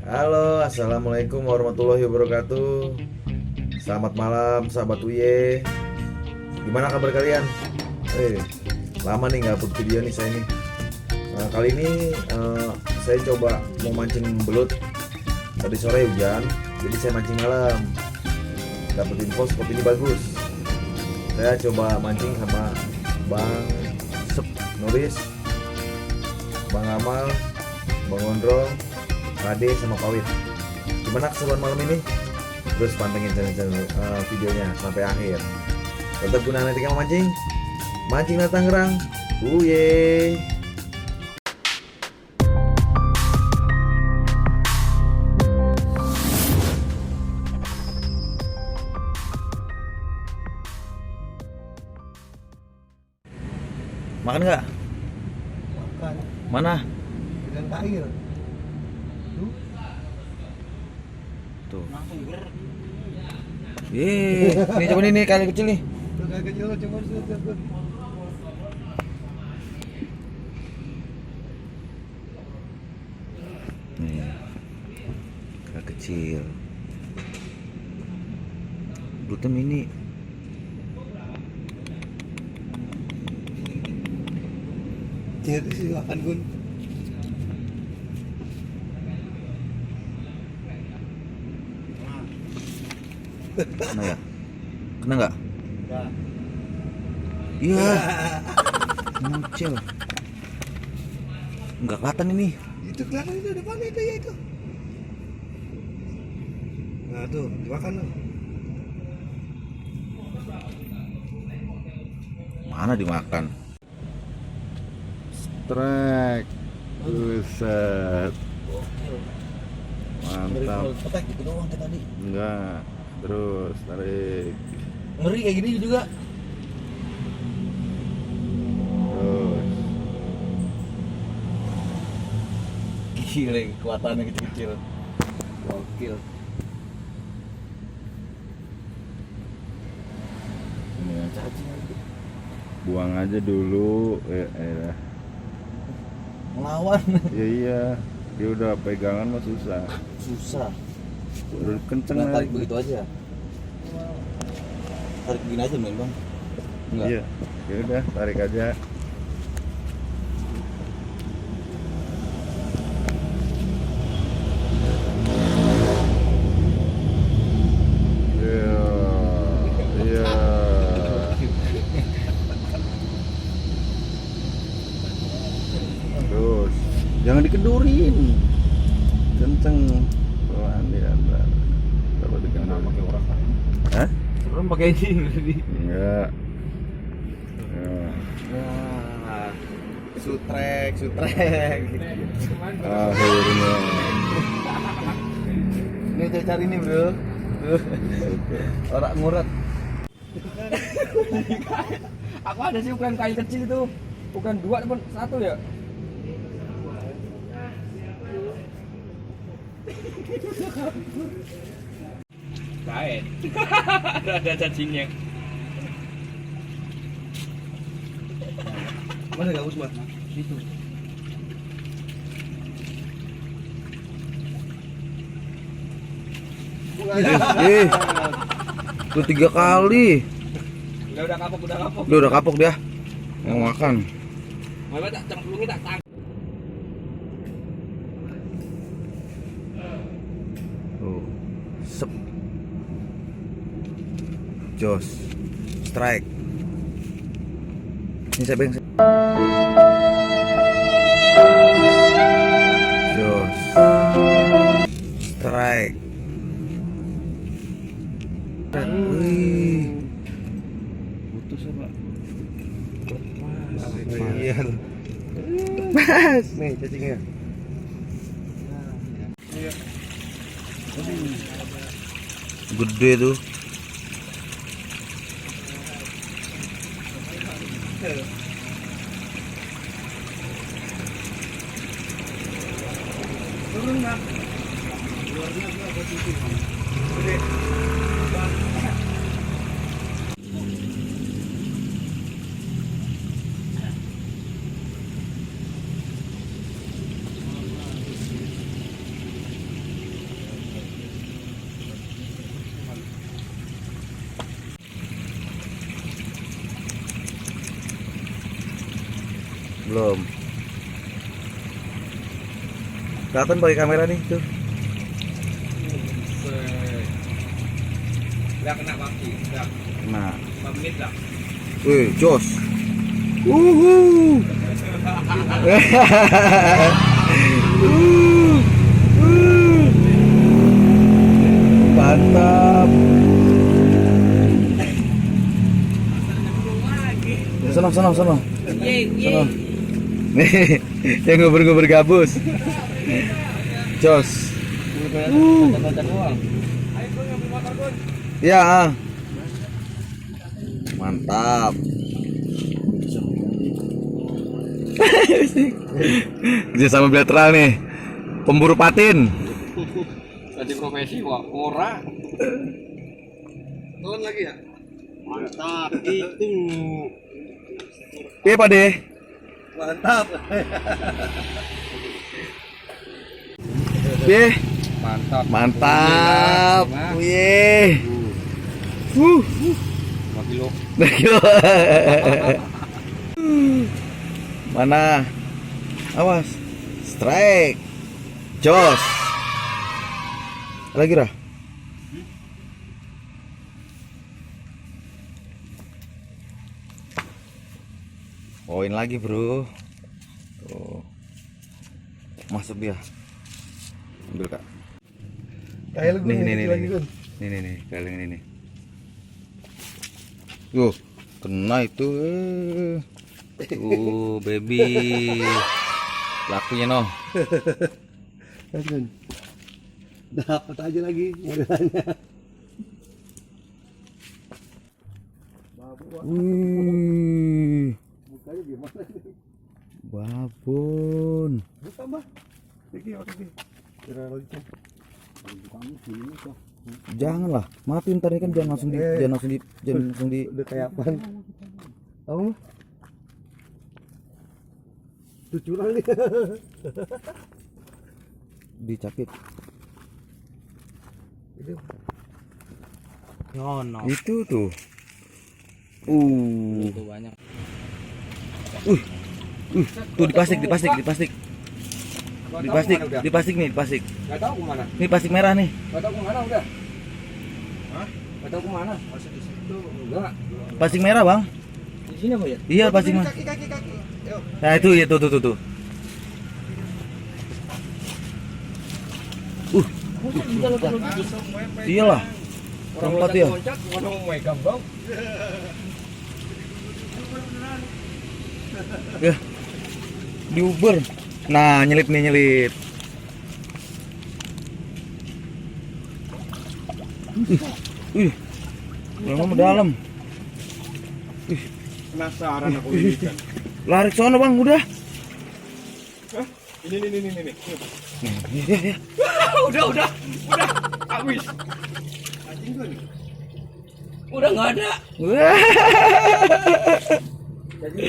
Halo, assalamualaikum warahmatullahi wabarakatuh. Selamat malam, sahabat Uye. Gimana kabar kalian? Lama nih nggak upload video nih saya nih. Nah, kali ini saya coba mau mancing belut. Tadi sore hujan, jadi saya mancing malam. Dapat info spot ini bagus. Saya coba mancing sama Bang Sep Nuris, Bang Amal, Bang Gondrong, Ade sama Pawit. Gimana keseruan malam ini? Terus pantengin channel videonya sampai akhir. Tetap gunakan etika memancing. Mancing Tangerang. Uye. Makan nggak? Makan. Mana? Dengan air. Tuh. Ini coba nih kali kecil nih. Tuh kali kecil coba tuh. Nih. Kali kecil. Butem ini. Jadi silakan Gun. Kena ya? Kena nggak? Enggak. Iya. Muncul. Nggak kelihatan ini. Itu kelihatan itu depannya itu ya itu. Nah tuh, dimakan tuh. Mana dimakan? Strike. Buset. Mantap. Petek gitu doang kayak tadi. Enggak. Terus tarik. Ngeri kayak gini juga. Terus. Gile kekuatannya kecil-kecil. Gokil. Ini cacing lagi. Buang aja dulu. Melawan. Ya iya. Dia udah pegangan mah susah. Susah. Udah kenceng Nah, tarik lagi. begitu aja. Tarik begini aja main bang. Enggak. Iya. Ya udah tarik aja. Iya. Iya. Terus jangan dikedurin. Kenceng. Pelan di antar. Kalau dikenal pakai orang. Hah? Orang pakai ini tadi. Enggak. Ya. Nah, sutrek. Akhirnya. Ini saya cari nih bro. Orang ngurat. Aku ada sih ukuran kayu kecil itu, bukan 2 pun 1 ya. Kain. Ada cacingnya. Mana gak usah? Itu. Itu 3 kali. Udah kapok, udah kapok. Udah kapok dia. Mau makan. Mau tak cemplungin tak tang. Tuh. Sep. Jos. Strike. Ini saya pegang. Jos. Strike. Wih. Putus apa? Iya. Mas. Nih cacingnya. Gede tuh. Turun nggak? Luar biasa posisi. Gede. Belum. Kelihatan pakai kamera nih tuh. Udah kena kaki, udah Nah, 5 menit lah. wih, jos. Uhuh. Mantap. Sono. Sono. Nih, yang ngobrol gabus. Jos. Ya. Mantap. Dia sama bilateral nih. Pemburu patin. Tadi profesi wah, ora. Turun lagi ya? Mantap, itu. Iya, Pak De. Mantap. Iya. Mantap. Mantap. Wih. 5 kilo. Mana? Awas. Strike. Jos. Lagi Rah. Poin lagi, Bro. Tuh. Masuk dia. Ambil, Kak. Kayak lu Nih. lagi Gun. Nih, kaleng ini nih. Yuh, kena itu. Baby. Lakunya noh. Gun. Dapat aja lagi modelannya. Wih, Bukanya gimana nih? babon. Buka Mbak. Oke. Kira lagi. Kamu sini kok. Janganlah, matiin ntar ini kan jangan langsung di Udah kayak apaan? Oh. Tuh curang nih. dicapit. Nyono. Itu tuh. Itu banyak. Tuh diplastik nih, diplastik. Gak tahu kemana. Ini plastik merah nih. Gak tahu kemana udah. Hah? Gak tahu kemana. Masih di situ. Enggak. Plastik merah, Bang. Di sini apa ya? Iya, plastik merah. Kaki. Yuk. Nah, itu ya tuh. Iyalah. Tempat ya. Mana mau megang, Bang? Ya. Di Uber. Nah, nyelip. Yang dalam. Penasaran aku ini kan. Lari ke sono, Bang, udah. Ini. Ya. Udah. Habis. Anjing Gun. Udah nggak ada. Wah. Jadi